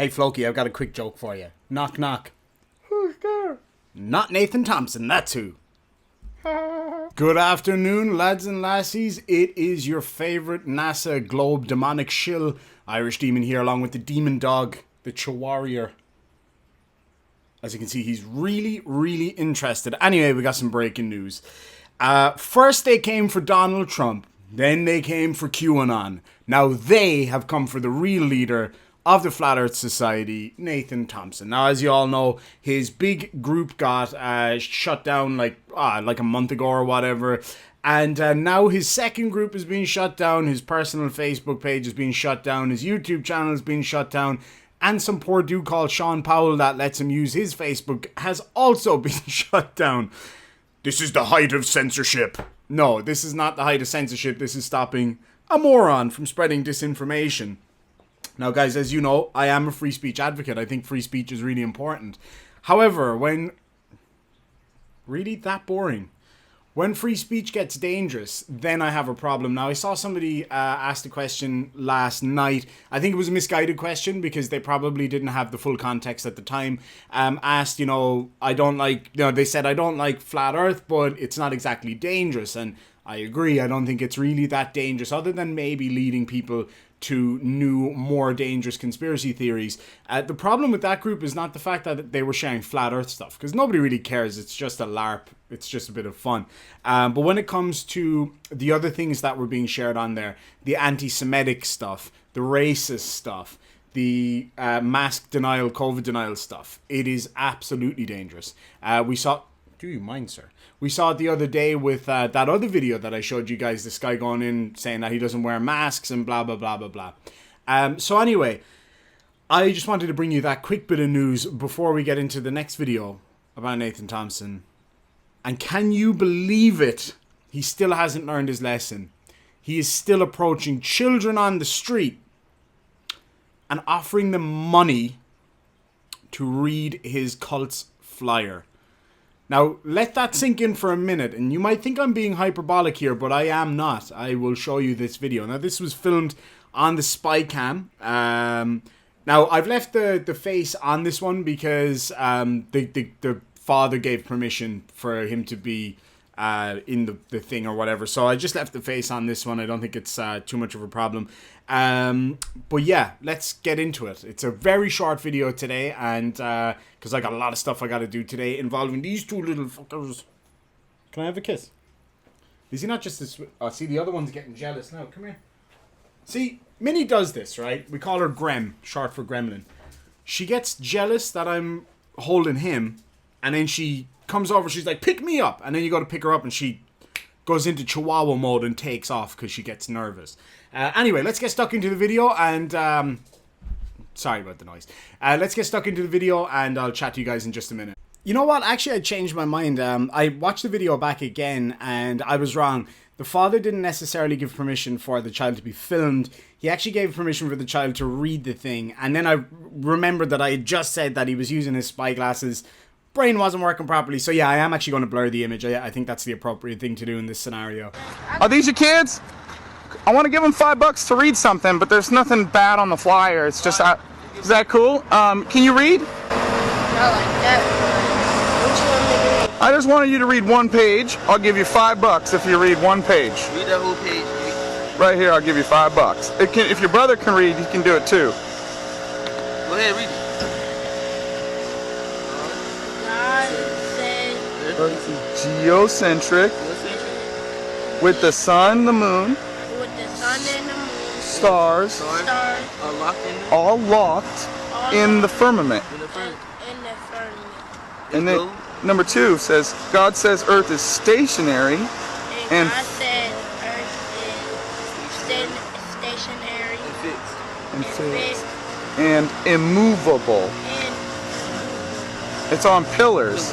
Hey, Floki, I've got a quick joke for you. Knock, knock. Who's there? Not Nathan Thompson, that's who. Good afternoon, lads and lassies. It is your favourite NASA globe demonic shill, Irish Demon here, along with the demon dog, the Chihuahua. As you can see, he's really, really interested. Anyway, we got some breaking news. First they came for Donald Trump. Then they came for QAnon. Now they have come for the real leader of the Flat Earth Society, Nathan Thompson. Now, as you all know, his big group got shut down like a month ago or whatever. And now his second group is being shut down. His personal Facebook page is being shut down. His YouTube channel is being shut down. And some poor dude called Sean Powell that lets him use his Facebook has also been shut down. This is the height of censorship. No, this is not the height of censorship. This is stopping a moron from spreading disinformation. Now, guys, as you know, I am a free speech advocate. I think free speech is really important. However, when... Really? That boring? When free speech gets dangerous, then I have a problem. Now, I saw somebody ask the question last night. I think it was a misguided question because they probably didn't have the full context at the time. Asked, they said, I don't like flat earth, but it's not exactly dangerous. And I agree. I don't think it's really that dangerous, other than maybe leading people to new, more dangerous conspiracy theories. The problem with that group is not the fact that they were sharing flat earth stuff, because nobody really cares. It's just a LARP. It's just a bit of fun. But when it comes to the other things that were being shared on there, the anti-Semitic stuff, the racist stuff, the mask denial, COVID denial stuff, it is absolutely dangerous. We saw... Do you mind, sir? We saw it the other day with that other video that I showed you guys. This guy going in saying that he doesn't wear masks and blah, blah, blah, blah, blah. So anyway, I just wanted to bring you that quick bit of news before we get into the next video about Nathan Thompson. And can you believe it? He still hasn't learned his lesson. He is still approaching children on the street and offering them money to read his cult's flyer. Now, let that sink in for a minute, and you might think I'm being hyperbolic here, but I am not. I will show you this video. Now, this was filmed on the spy cam. Now, I've left the face on this one because the father gave permission for him to be in the thing or whatever. So I just left the face on this one. I don't think it's too much of a problem. But yeah, let's get into it. It's a very short video today, and because I got a lot of stuff I got to do today involving these two little fuckers. Can I have a kiss? Is he not just this? Oh, see, the other one's getting jealous now. Come here. See, Minnie does this, right? We call her Grem, short for Gremlin. She gets jealous that I'm holding him, and then she comes over. She's like, "Pick me up," and then you go to pick her up, and she goes into Chihuahua mode and takes off because she gets nervous. Anyway, let's get stuck into the video, and sorry about the noise. Let's get stuck into the video, and I'll chat to you guys in just a minute. You know what? Actually, I changed my mind. I watched the video back again, and I was wrong. The father didn't necessarily give permission for the child to be filmed. He actually gave permission for the child to read the thing, and then I remembered that I had just said that he was using his spy glasses. Brain wasn't working properly, so yeah, I am actually going to blur the image. I think that's the appropriate thing to do in this scenario. Are these your kids? I want to give them $5 to read something, but there's nothing bad on the flyer. It's just, is that cool? Can you read? Not like that. What you want me to read? I just wanted you to read one page. I'll give you $5 if you read one page. Read that whole page. Right here, I'll give you $5. If your brother can read, he can do it too. Go ahead, read it. God said Geocentric, with the sun, the moon, with the sun and the moon, stars, all locked in the firmament. in the firmament. And then number 2 says, God says Earth is stationary, and God said Earth is stationary and fixed and immovable. and It's on pillars.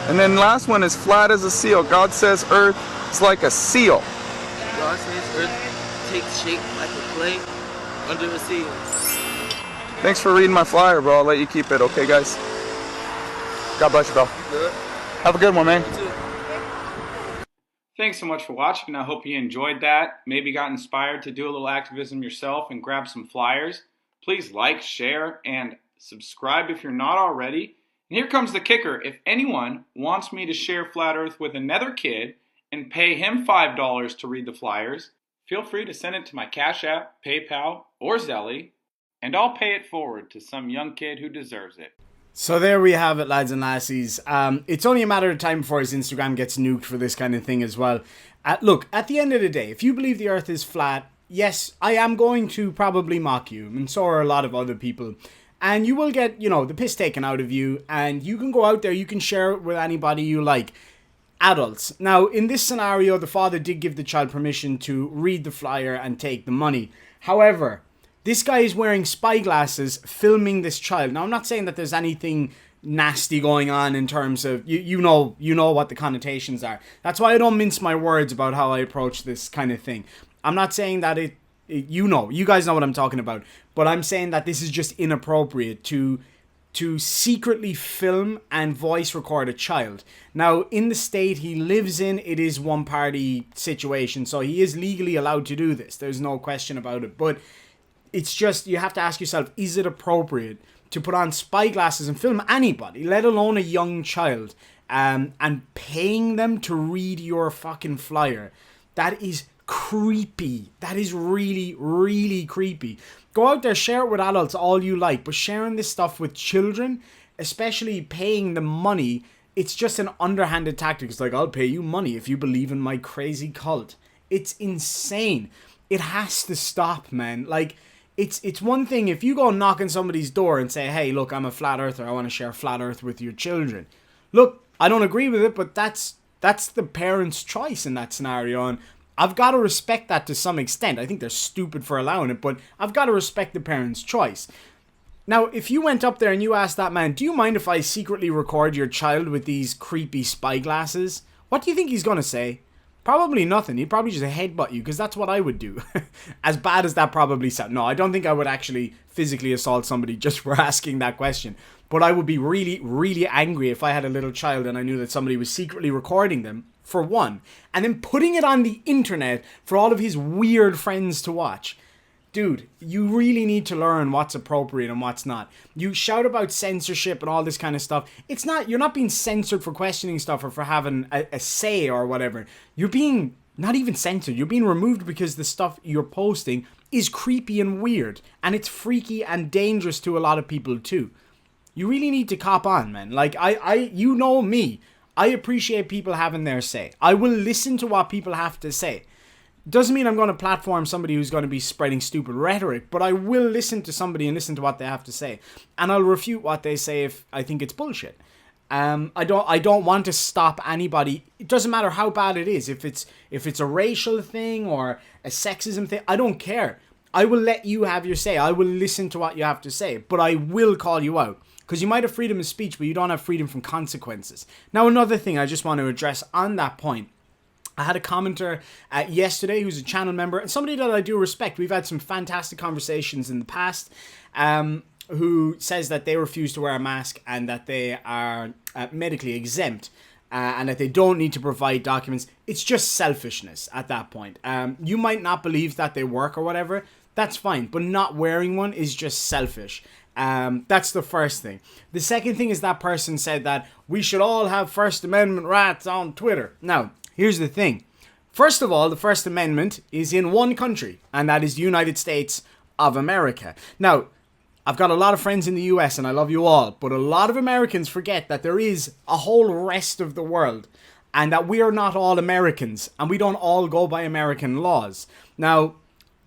And then last one is flat as a seal. God says Earth is like a seal. God says Earth takes shape like a clay under a seal. Thanks for reading my flyer, bro. I'll let you keep it, okay, guys? God bless you, bro. Good. Have a good one, man. You too. Thanks so much for watching. I hope you enjoyed that. Maybe got inspired to do a little activism yourself and grab some flyers. Please like, share, and subscribe if you're not already. And here comes the kicker. If anyone wants me to share Flat Earth with another kid and pay him $5 to read the flyers, feel free to send it to my Cash App, PayPal, or Zelly, and I'll pay it forward to some young kid who deserves it. So there we have it, lads and lassies. It's only a matter of time before his Instagram gets nuked for this kind of thing as well. Look, at the end of the day, if you believe the Earth is flat, yes, I am going to probably mock you, and so are a lot of other people. And you will get, the piss taken out of you, and you can go out there, you can share it with anybody you like. Adults. Now, in this scenario, the father did give the child permission to read the flyer and take the money. However, this guy is wearing spy glasses, filming this child. Now, I'm not saying that there's anything nasty going on in terms of, you know what the connotations are. That's why I don't mince my words about how I approach this kind of thing. I'm not saying that you guys know what I'm talking about. But I'm saying that this is just inappropriate to secretly film and voice record a child. Now, in the state he lives in, it is one party situation, so he is legally allowed to do this. There's no question about it. But it's just, you have to ask yourself, is it appropriate to put on spy glasses and film anybody, let alone a young child, and paying them to read your fucking flyer? That is creepy. That is really, really creepy. Go out there, share it with adults all you like, but sharing this stuff with children, especially paying them money, it's just an underhanded tactic. It's like, I'll pay you money if you believe in my crazy cult. It's insane. It has to stop, man. Like, it's one thing if you go knock on somebody's door and say, hey, look, I'm a flat earther, I want to share flat earth with your children. Look, I don't agree with it, but that's the parent's choice in that scenario, and I've got to respect that to some extent. I think they're stupid for allowing it, but I've got to respect the parent's choice. Now, if you went up there and you asked that man, do you mind if I secretly record your child with these creepy spy glasses? What do you think he's going to say? Probably nothing. He'd probably just headbutt you, because that's what I would do. As bad as that probably sounds. No, I don't think I would actually physically assault somebody just for asking that question. But I would be really, really angry if I had a little child and I knew that somebody was secretly recording them, for one, and then putting it on the internet for all of his weird friends to watch. Dude, you really need to learn what's appropriate and what's not. You shout about censorship and all this kind of stuff. You're not being censored for questioning stuff or for having a say or whatever. You're being not even censored. You're being removed because the stuff you're posting is creepy and weird. And it's freaky and dangerous to a lot of people too. You really need to cop on, man. Like, you know me. I appreciate people having their say. I will listen to what people have to say. Doesn't mean I'm going to platform somebody who's going to be spreading stupid rhetoric, but I will listen to somebody and listen to what they have to say. And I'll refute what they say if I think it's bullshit. I don't want to stop anybody. It doesn't matter how bad it is. If it's a racial thing or a sexism thing, I don't care. I will let you have your say. I will listen to what you have to say, but I will call you out. Because you might have freedom of speech, but you don't have freedom from consequences. Now, another thing I just want to address on that point. I had a commenter yesterday who's a channel member, and somebody that I do respect. We've had some fantastic conversations in the past, who says that they refuse to wear a mask and that they are medically exempt, and that they don't need to provide documents. It's just selfishness at that point. You might not believe that they work or whatever. That's fine, but not wearing one is just selfish. That's the first thing. The second thing is that person said that we should all have First Amendment rights on Twitter. Now, here's the thing. First of all, the First Amendment is in one country, and that is the United States of America. Now, I've got a lot of friends in the US, and I love you all, but a lot of Americans forget that there is a whole rest of the world, and that we are not all Americans, and we don't all go by American laws. Now,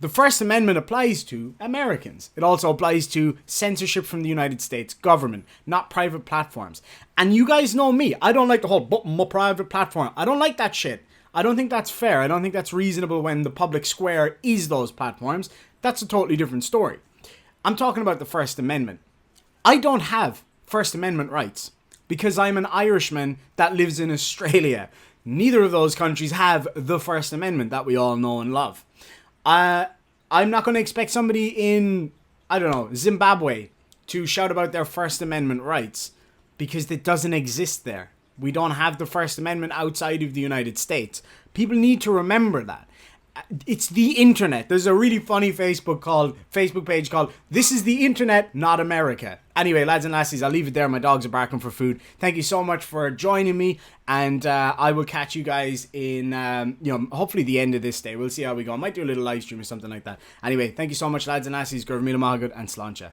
the First Amendment applies to Americans. It also applies to censorship from the United States government, not private platforms. And you guys know me. I don't like the whole private platform. I don't like that shit. I don't think that's fair. I don't think that's reasonable when the public square is those platforms. That's a totally different story. I'm talking about the First Amendment. I don't have First Amendment rights because I'm an Irishman that lives in Australia. Neither of those countries have the First Amendment that we all know and love. I'm not going to expect somebody in, I don't know, Zimbabwe to shout about their First Amendment rights because it doesn't exist there. We don't have the First Amendment outside of the United States. People need to remember that. It's the internet. There's a really funny Facebook page called "This is the Internet, Not America." Anyway, lads and lassies, I'll leave it there. My dogs are barking for food. Thank you so much for joining me, and I will catch you guys in hopefully the end of this day. We'll see how we go. I might do a little live stream or something like that. Anyway, thank you so much, lads and lassies. Gurv Mila Mahagud and Sláinte.